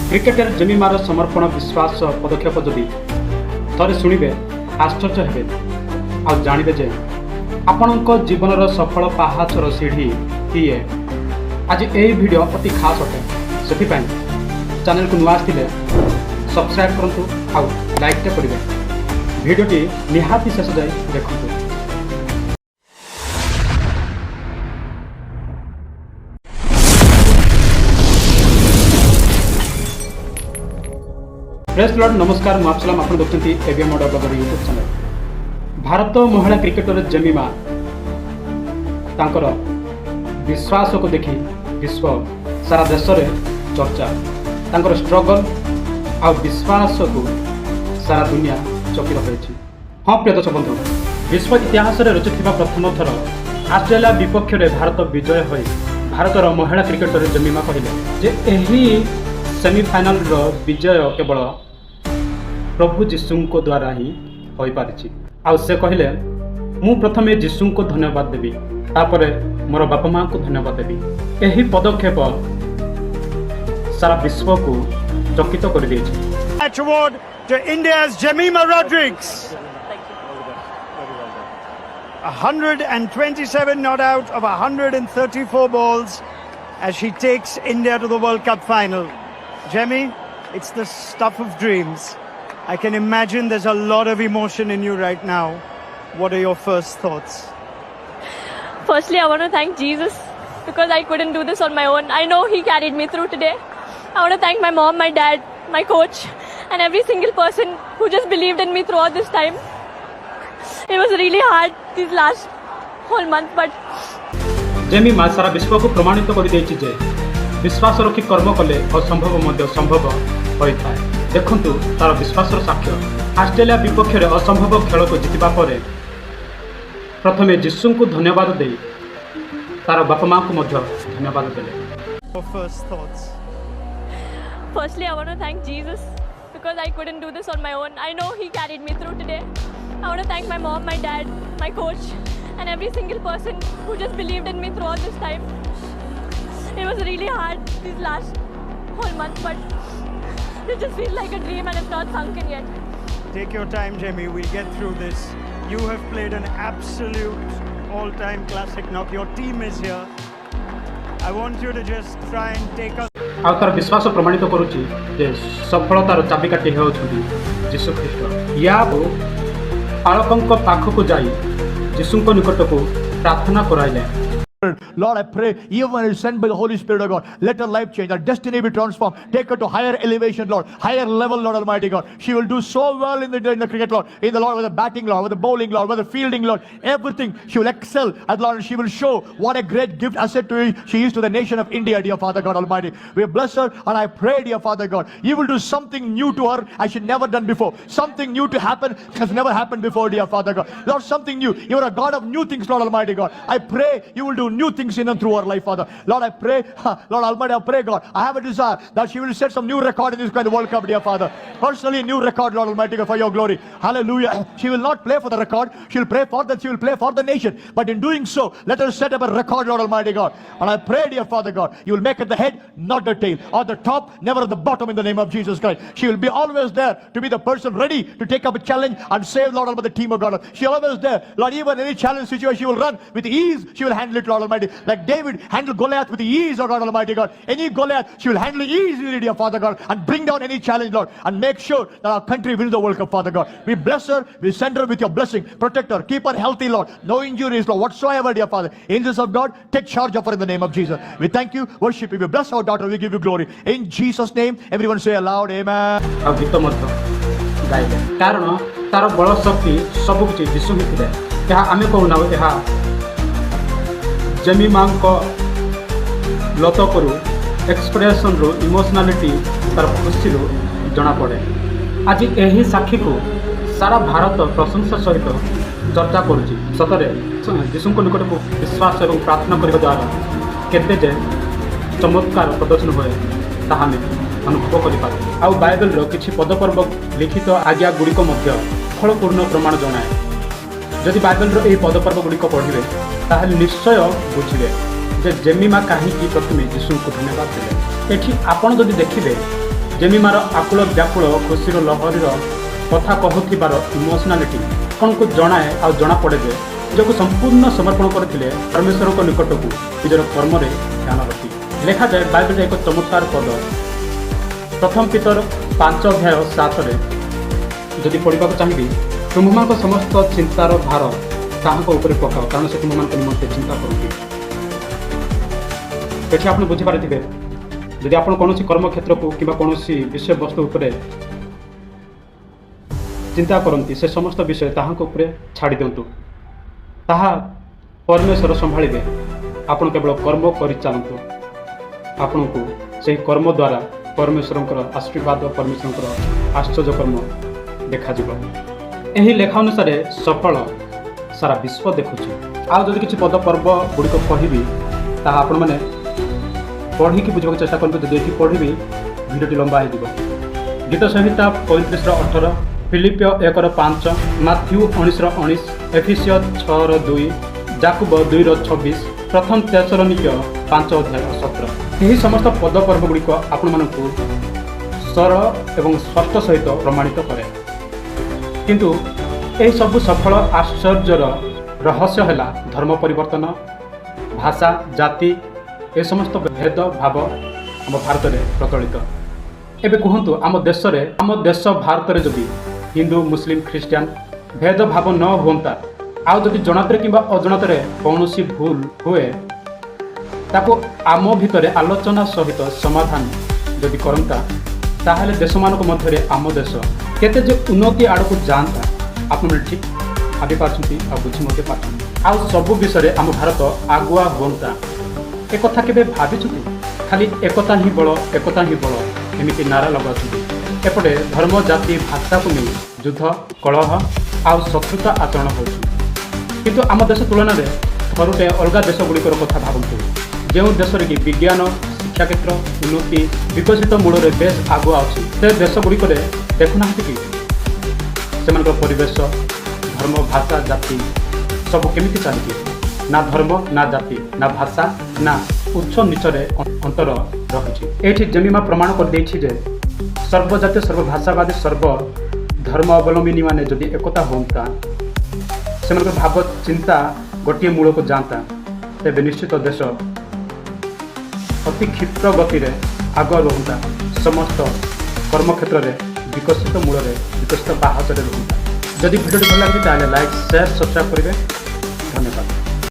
Cricketer जेमिमार समर्पण विश्वास पदक्षेप जदि थरे शुणे आश्चर्य हे आ जानवे जे आपण जीवन सफल पाहाचर सीढ़ी किए। आज यही वीडियो अति खास अटे से चैनल को नुआ आसते सब्सक्राइब करूँ आउ लाइक करेंगे। वीडियोटी निहाती शेष जाए देखते। प्रेस लॉर्ड नमस्कार मुआपसलाम आप देखते AVM blogger YouTube channel. Bharat महिला क्रिकेटर जेमिमा तांकर विश्वास को देखी विश्व सारा देश में चर्चा तांकर स्ट्रगल आ विश्वास को सारा दुनिया चकित होती। हाँ प्रिय दर्शक बंधु, विश्व इतिहास में रचित प्रथम थर ऑस्ट्रेलिया विपक्ष में भारत विजय हो भारतर महिला क्रिकेटर जेमिमा कहले जे एही सेमीफाइनल विजय केवल प्रभु जीशु को द्वारा ही हो पारिछि। आउ से कहले मु प्रथमे जीशु को धन्यवाद देवी तापर मोर बापा माँ को धन्यवाद देवी। यही पदक्षेप सारा विश्व को चकित कर दिए। Match award to India's Jemima Rodrigues. 127 not out of 134 balls as she takes India to the World Cup final. Jemmy, it's the stuff of dreams. I can imagine there's a lot of emotion in you right now. What are your first thoughts? Firstly, I want to thank Jesus because I couldn't do this on my own. I know He carried me through today. I want to thank my mom, my dad, my coach, and every single person who just believed in me throughout this time. It was really hard these last whole month, but Jemimah सारा विश्व को प्रमाणित कर देछि जे विश्वास रखी कर्म कले असंभव मध्य संभव होता है। देखंतु तार विश्वासर साक्ष्य ऑस्ट्रेलिया विपक्ष में असंभव खेल को जितवा पर प्रथमे जीशु को धन्यवाद दे तार बापा माँ को धन्यवाद देले। First thoughts. firstly, I want to thank Jesus because I couldn't do this on my own. I know He carried me through today. I want to thank my mom, my dad, my coach, and every single person who just believed in me throughout this time. It was really hard these last whole month, but it just feels like a dream and it's not sunk in yet. Take your time, Jemmy. We'll get through this. You have played an absolute all-time classic knock. Your team is here. I want you to just try and take us. तार विश्वास प्रमाणित करुच्ची जे सफलतार चाबिकाठी होउछन्ति जीशु ख्रीष्ट। या पालकंक पाखक जाई जीशुंक निकट को प्रार्थना कराइले। Lord, I pray, even when it's sent by the Holy Spirit of God, let her life change, her destiny be transformed. Take her to higher elevation, Lord, higher level, Lord Almighty God. She will do so well in the cricket, Lord, in the Lord, with the batting, Lord, with the bowling, Lord, with the fielding, Lord, everything. She will excel, and Lord, she will show what a great gift asset to she is to the nation of India, dear Father God Almighty. We bless her, and I pray, dear Father God, you will do something new to her as she never done before. Something new to happen has never happened before, dear Father God. Lord, something new. You are a God of new things, Lord Almighty God. I pray you will do new things in and through our life, Father. Lord, I pray, Lord Almighty, I pray, God, I have a desire that she will set some new record in this kind of World Cup, dear Father. Personally, a new record, Lord Almighty God, for your glory. Hallelujah. She will not play for the record. She will play for that. She will play for the nation. But in doing so, let her set up a record, Lord Almighty God. And I pray, dear Father God, you will make it the head, not the tail, or the top, never at the bottom, in the name of Jesus Christ. She will be always there to be the person ready to take up a challenge and save, Lord Almighty, the team of God. She always there, Lord, even any challenge situation, she will run with ease. She will handle it, Lord Almighty. Like David handled Goliath with ease, oh God Almighty God. Any Goliath, she will handle easily, dear Father God, and bring down any challenge, Lord, and make sure that our country wins the World Cup, Father God. We bless her, we send her with your blessing, protect her, keep her healthy, Lord, no injuries, Lord, whatsoever, dear Father. Angels of God, take charge of her in the name of Jesus. We thank you, worship you, we bless our daughter, we give you glory. In Jesus' name, everyone say aloud, amen. कारण तार बल शक्ति सबकि जीशु भितर आम कहूना Jemimah लत करू expression रो इमोशनालिटी तार खुशी रो जना पड़े। आज यही साक्षी को सारा भारत प्रशंसा सहित चर्चा करुच्ची। सतरे जीशु निकट को विश्वास और प्रार्थना करने द्वारा केते जे चमत्कार प्रदर्शन हुए ताहा अनुभव कर। आउ बाइबल किछि पदपर्व लिखित आज्ञा गुड़िक फलपूर्ण प्रमाण जनाए। जदि बाइबल यही पदपर्व गुड़िक पढ़े ताहले निश्चय बुझे जे जेमिमा कहीं प्रथमे जीशु को धन्यवाद देले। एठी आपण जदि देखिबे जेमिमार आकुल व्याकुल खुशीर लहरीर कथा कहूथिबार इमोशनालीटी आपको जनाए आ जना पड़े जे निजक संपूर्ण समर्पण करथिले परमेश्वर को निकट को निजर कर्म ध्यान रखी। लेखा जाए बाइबल एक चमत्कार पद प्रथम पीतर 5:7 जदि पढ़ा चाहिए तुम्हां समस्त चिंतार भार ताहां उपरे पकाओ कारण से तुम्हां निमंते चिंता करती। आप बुझीपारे जदि आप कौन कर्म क्षेत्र को कि कौन विषय वस्तु उपरे चिंता करती से समस्त विषय ताहां उपरे छाड़ी दिंतु ताहा परमेश्वर संभाଳିबे। आपण केवल कर्म कर चलतु आपण को से कर्म द्वारा परमेश्वर आशीर्वाद परमेश्वर आश्चर्य कर्म देखा यही लेखा अनुसार सफल सारा विश्व देखुची। आज जदि किसी पद पर्व गुड़िक कहबी ताहा आपण मैंने पढ़ी बुझा चेष्टा करूँ। जब ये पढ़ी भिडियोटी लंबा हो गीत संहिता 35:18 फिलिपियो 1:5 माथ्यू 19:19 एफिसियो 6:2 जाकुब 2:26 प्रथम तेसलोनिके 5:17 यही समस्त पद पर्व गुड़िक आपण मानकु सरल एवं स्पष्ट सहित प्रमाणित करे। किंतु यही सबु सफल आश्चर्यर रहस्य है धर्म परिवर्तन भाषा जाति ए समस्त भेद भाव आम भारत में प्रचलित। एबे कहतु आम देश भारत में जदि हिंदू मुस्लिम ख्रीस्टियान भेद भाव न होता आउ जदि जनातरे कि अजनातरे कौन भूल हुए ताको आम भितर आलोचना सहित समाधान जदि करता ताहले देश मानक मध्य आम देश केते जे उन्नति आड़क जाता आप ठीक भावी पार्टी आ बुझी मत पार्टी आउ सबु विषय आम भारत आगुआ होता एक कथा केबे भाविछुती खाली एकता ही बल एमिति नारा लगाउछुती एपटे धर्म जाति भाषा को नहीं युद्ध कलह आउ शत्रुता आचरण होउछु। किंतु आम देश तुलन में थरुटे अलग देश गुड़िकर कथा भावतु जो देश कि विज्ञान शिक्षा क्षेत्र उन्नति विकसित मूल में बेस आगुआ अच्छी से देश गुड़िक देखुना कि से परिवेश धर्म भाषा जाति सब केमिति चलती ना धर्म ना जाति ना भाषा ना उच्च नीचरे अंतर रही। ये जेमिमा प्रमाण कर देछि जे सर्वजातीय सर्वभाषावादी सर्व धर्म अवलंबिनी माने जदि एकता होता से भाव चिंता गोटे मूल को जाता तेज निश्चित देश अति क्षिप्र गति में आग रुहता समस्त कर्मक्षेत्र में विकसित मूल में विकसित बाहस रुहता। जदि भिडियो भल लगे लाइक शेयर सब्सक्राइब करेंगे।